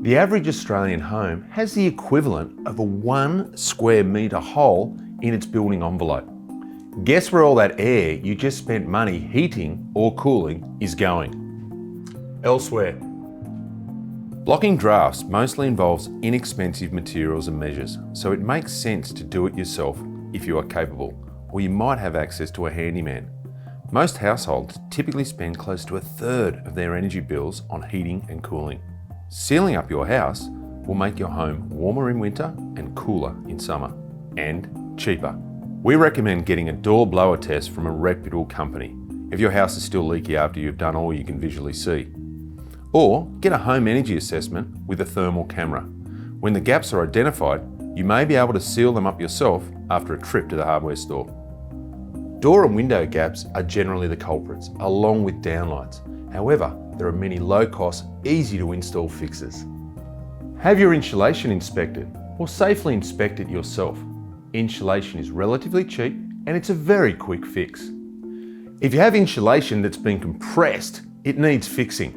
The average Australian home has the equivalent of a 1 square metre hole in its building envelope. Guess where all that air you just spent money heating or cooling is going? Elsewhere. Blocking drafts mostly involves inexpensive materials and measures, so it makes sense to do it yourself if you are capable, or you might have access to a handyman. Most households typically spend close to 1/3 of their energy bills on heating and cooling. Sealing up your house will make your home warmer in winter and cooler in summer, and cheaper. We recommend getting a door blower test from a reputable company if your house is still leaky after you've done all you can visually see. Or get a home energy assessment with a thermal camera. When the gaps are identified, you may be able to seal them up yourself after a trip to the hardware store. Door and window gaps are generally the culprits, along with downlights. However, there are many low-cost, easy-to-install fixes. Have your insulation inspected or safely inspect it yourself. Insulation is relatively cheap and it's a very quick fix. If you have insulation that's been compressed, it needs fixing.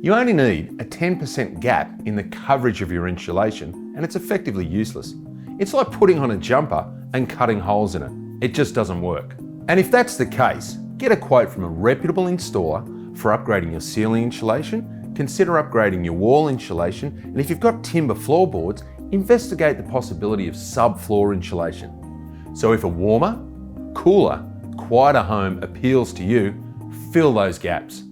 You only need a 10% gap in the coverage of your insulation and it's effectively useless. It's like putting on a jumper and cutting holes in it. It just doesn't work. And if that's the case, get a quote from a reputable installer for upgrading your ceiling insulation, consider upgrading your wall insulation, and if you've got timber floorboards, investigate the possibility of subfloor insulation. So if a warmer, cooler, quieter home appeals to you, fill those gaps.